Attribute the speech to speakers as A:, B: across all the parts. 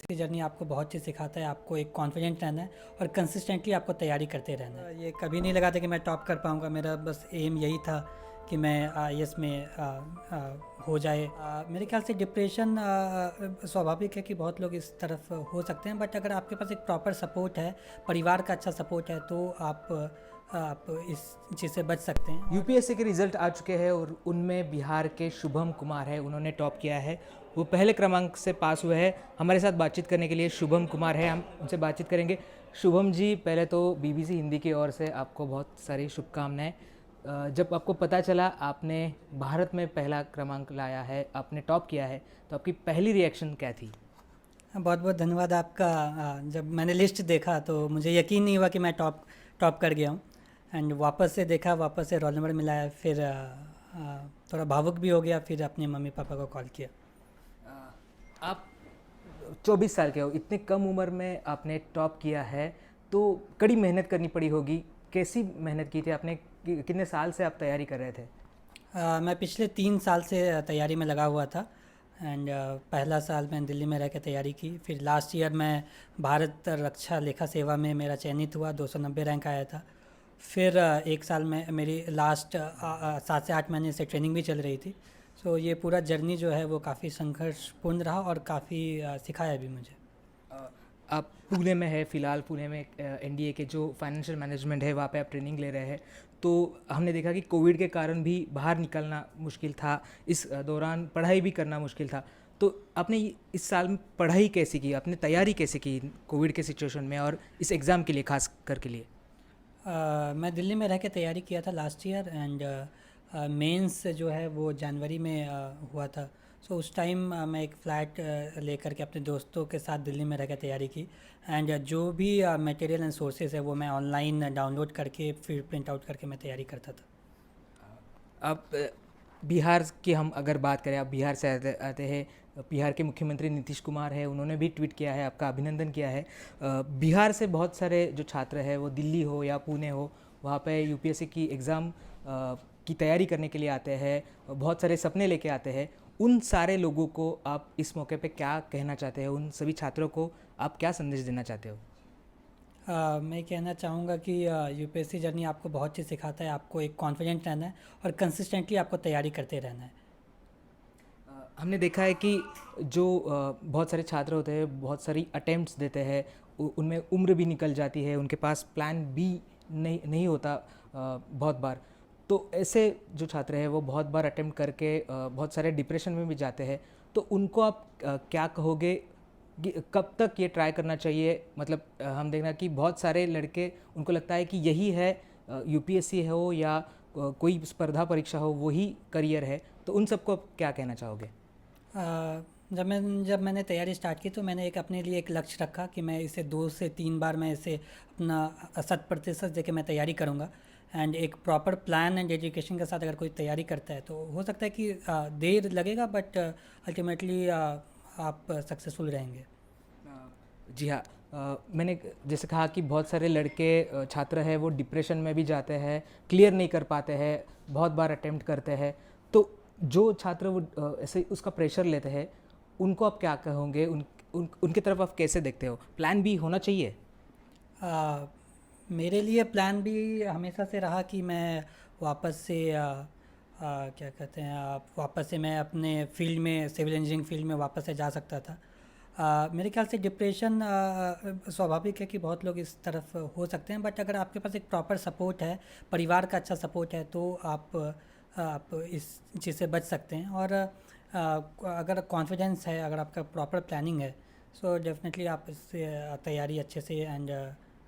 A: Journey आपको बहुत चीज़ सिखाता है। आपको एक कॉन्फिडेंट रहना है और कंसिस्टेंटली आपको तैयारी करते रहना है। ये कभी नहीं लगा था कि मैं टॉप कर पाऊँगा। मेरा बस एम यही था कि मैं आईएएस में हो जाए। मेरे ख्याल से डिप्रेशन स्वाभाविक है कि बहुत लोग इस तरफ हो सकते हैं, बट अगर आपके पास एक प्रॉपर सपोर्ट है, परिवार का अच्छा सपोर्ट है, तो आप इस चीज़ से बच सकते हैं।
B: यूपीएससी के रिजल्ट आ चुके हैं और उनमें बिहार के शुभम कुमार है, उन्होंने टॉप किया है। वो पहले क्रमांक से पास हुए हैं। हमारे साथ बातचीत करने के लिए शुभम कुमार है, हम उनसे बातचीत करेंगे। शुभम जी, पहले तो बीबीसी हिंदी की ओर से आपको बहुत सारी शुभकामनाएं। जब आपको पता चला आपने भारत में पहला क्रमांक लाया है, आपने टॉप किया है, तो आपकी पहली रिएक्शन क्या थी?
A: बहुत बहुत धन्यवाद आपका। जब मैंने लिस्ट देखा तो मुझे यकीन नहीं हुआ कि मैं टॉप टॉप कर गया हूँ। एंड वापस से देखा, वापस से रोल नंबर मिलाया, फिर थोड़ा भावुक भी हो गया, फिर अपने मम्मी पापा को कॉल किया।
B: आप 24 साल के हो, इतने कम उम्र में आपने टॉप किया है, तो कड़ी मेहनत करनी पड़ी होगी। कैसी मेहनत की थी आपने? कितने साल से आप तैयारी कर रहे थे?
A: मैं पिछले 3 साल से तैयारी में लगा हुआ था। एंड पहला साल मैं दिल्ली में रह के तैयारी की, फिर लास्ट ईयर मैं भारत रक्षा लेखा सेवा में मेरा चयनित हुआ, 290 रैंक आया था। फिर एक साल में मेरी लास्ट 7 से 8 महीने से ट्रेनिंग भी चल रही थी। सो ये पूरा जर्नी जो है वो काफ़ी संघर्षपूर्ण रहा और काफ़ी सिखाया भी मुझे।
B: अ, आप पुणे में है फ़िलहाल, पुणे में एनडीए के जो फाइनेंशियल मैनेजमेंट है वहाँ पे आप ट्रेनिंग ले रहे हैं। तो हमने देखा कि कोविड के कारण भी बाहर निकलना मुश्किल था, इस दौरान पढ़ाई भी करना मुश्किल था। तो आपने इस साल में पढ़ाई कैसे की, आपने तैयारी कैसे की कोविड के सिचुएशन में और इस एग्ज़ाम के लिए खास कर के लिए?
A: मैं दिल्ली में रह के तैयारी किया था लास्ट ईयर। एंड मेंस जो है वो जनवरी में हुआ था। सो उस टाइम मैं एक फ़्लैट लेकर के अपने दोस्तों के साथ दिल्ली में रह के तैयारी की। एंड जो भी मटेरियल एंड सोर्सेज है वो मैं ऑनलाइन डाउनलोड करके फिर प्रिंट आउट करके मैं तैयारी करता था।
B: आप बिहार की हम अगर बात करें, आप बिहार से आते हैं। बिहार के मुख्यमंत्री नीतीश कुमार है, उन्होंने भी ट्वीट किया है, आपका अभिनंदन किया है। बिहार से बहुत सारे जो छात्र हैं, वो दिल्ली हो या पुणे हो, वहाँ पे यूपीएससी की एग्ज़ाम की तैयारी करने के लिए आते हैं, बहुत सारे सपने लेके आते हैं। उन सारे लोगों को आप इस मौके पे क्या कहना चाहते हैं? उन सभी छात्रों को आप क्या संदेश देना चाहते हो?
A: मैं कहना चाहूँगा कि यूपीएससी जर्नी आपको बहुत चीज़ सिखाता है। आपको एक कॉन्फिडेंट रहना है और कंसिस्टेंटली आपको तैयारी करते रहना है।
B: हमने देखा है कि जो बहुत सारे छात्र होते हैं, बहुत सारी अटेम्प्ट्स देते हैं, उनमें उम्र भी निकल जाती है, उनके पास प्लान बी नहीं नहीं होता बहुत बार। तो ऐसे जो छात्र हैं वो बहुत बार अटेम्प्ट करके बहुत सारे डिप्रेशन में भी जाते हैं। तो उनको आप क्या कहोगे कि कब तक ये ट्राई करना चाहिए? मतलब हम देखना कि बहुत सारे लड़के, उनको लगता है कि यही है, यूपीएससी हो या कोई स्पर्धा परीक्षा हो, वही करियर है। तो उन सबको आप क्या कहना चाहोगे?
A: जब मैंने तैयारी स्टार्ट की तो मैंने एक अपने लिए एक लक्ष्य रखा कि मैं इसे 2 से 3 बार मैं इसे अपना 100% दे के मैं तैयारी करूँगा। एंड एक प्रॉपर प्लान एंड एजुकेशन के साथ अगर कोई तैयारी करता है तो हो सकता है कि देर लगेगा, बट अल्टीमेटली आप सक्सेसफुल रहेंगे।
B: जी हाँ। मैंने जैसे कहा कि बहुत सारे लड़के छात्र हैं, वो डिप्रेशन में भी जाते हैं, क्लियर नहीं कर पाते हैं, बहुत बार अटेम्प्ट करते हैं। तो जो छात्र वो ऐसे उसका प्रेशर लेते हैं, उनको आप क्या कहोगे? उनकी तरफ आप कैसे देखते हो? प्लान बी होना चाहिए?
A: आ, मेरे लिए प्लान भी हमेशा से रहा कि मैं वापस से क्या कहते हैं, वापस से मैं अपने फील्ड में, सिविल इंजीनियरिंग फील्ड में वापस से जा सकता था। मेरे ख्याल से डिप्रेशन स्वाभाविक है कि बहुत लोग इस तरफ हो सकते हैं, बट अगर आपके पास एक प्रॉपर सपोर्ट है, परिवार का अच्छा सपोर्ट है, तो आप इस चीज़ से बच सकते हैं। और अगर कॉन्फिडेंस है, अगर आपका प्रॉपर प्लानिंग है, सो डेफिनेटली आप इससे तैयारी अच्छे से एंड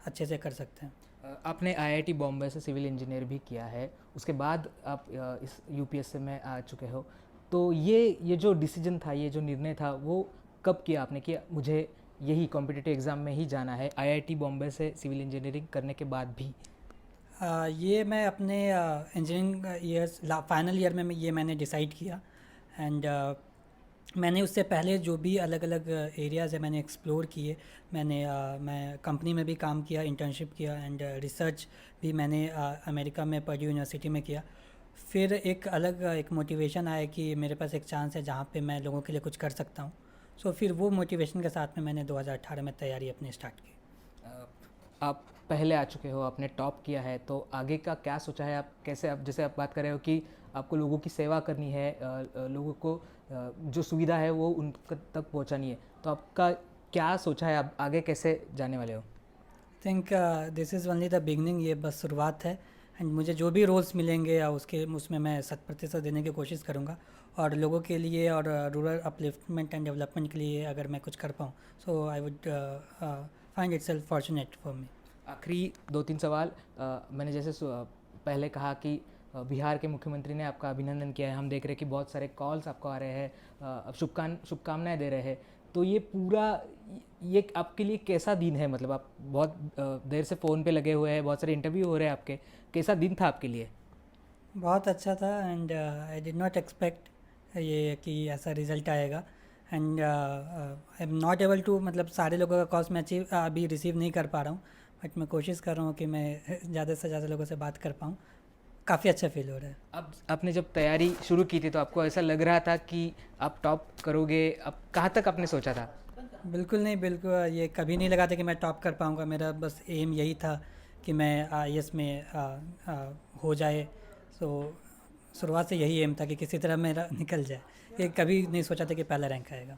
A: अच्छे से कर सकते हैं।
B: आपने आईआईटी बॉम्बे से सिविल इंजीनियर भी किया है, उसके बाद आप इस यूपीएससी में आ चुके हो। तो ये जो डिसीजन था, ये जो निर्णय था, वो कब किया आपने कि मुझे यही कॉम्पिटिटिव एग्ज़ाम में ही जाना है, आईआईटी बॉम्बे से सिविल इंजीनियरिंग करने के बाद भी?
A: ये मैं अपने इंजीनियरिंग ईयर्स फाइनल ईयर में ये मैंने डिसाइड किया। एंड मैंने उससे पहले जो भी अलग अलग एरियाज़ है मैंने एक्सप्लोर किए। मैं कंपनी में भी काम किया, इंटर्नशिप किया, एंड रिसर्च भी मैंने अमेरिका में पर्ड्यू यूनिवर्सिटी में किया। फिर एक अलग एक मोटिवेशन आया कि मेरे पास एक चांस है जहाँ पे मैं लोगों के लिए कुछ कर सकता हूँ। सो फिर वो मोटिवेशन के साथ में मैंने 2018 में तैयारी अपनी स्टार्ट की।
B: आप पहले आ चुके हो, आपने टॉप किया है, तो आगे का क्या सोचा है? आप कैसे, आप जैसे आप बात कर रहे हो कि आपको लोगों की सेवा करनी है, लोगों को जो सुविधा है वो उन तक पहुंचानी है, तो आपका क्या सोचा है? आप आगे कैसे जाने वाले हो?
A: Think this is only the beginning, ये बस शुरुआत है। एंड मुझे जो भी रोल्स मिलेंगे या उसमें मैं 100% देने की कोशिश करूँगा, और लोगों के लिए और रूरल अपलिफ्टमेंट एंड डेवलपमेंट के लिए अगर मैं कुछ कर पाऊँ, so I would find itself fortunate for me.
B: आखिरी 2-3 सवाल। मैंने जैसे पहले कहा कि बिहार के मुख्यमंत्री ने आपका अभिनंदन किया है, हम देख रहे हैं कि बहुत सारे कॉल्स आपको आ रहे हैं, शुभकामनाएं दे रहे हैं, तो ये पूरा, ये आपके लिए कैसा दिन है? मतलब आप बहुत देर से फ़ोन पे लगे हुए हैं, बहुत सारे इंटरव्यू हो रहे हैं आपके, कैसा दिन था आपके लिए?
A: बहुत अच्छा था, and I did not expect ये कि ऐसा रिज़ल्ट आएगा। And I am not able to, मतलब सारे लोगों का कॉल्स मैं अभी रिसीव नहीं कर पा रहा हूँ, बट मैं कोशिश कर रहा हूँ कि मैं ज़्यादा से ज़्यादा लोगों से बात कर पाऊँ। काफ़ी अच्छा फील हो रहा है।
B: अब आपने जब तैयारी शुरू की थी तो आपको ऐसा लग रहा था कि आप टॉप करोगे? अब कहाँ तक आपने सोचा था?
A: बिल्कुल नहीं, बिल्कुल ये कभी नहीं लगा था कि मैं टॉप कर पाऊँगा। मेरा बस एम यही था कि मैं आईएएस में हो जाए। सो शुरुआत से यही एम था कि किसी तरह मेरा निकल जाए। ये कभी नहीं सोचा था कि पहला रैंक आएगा।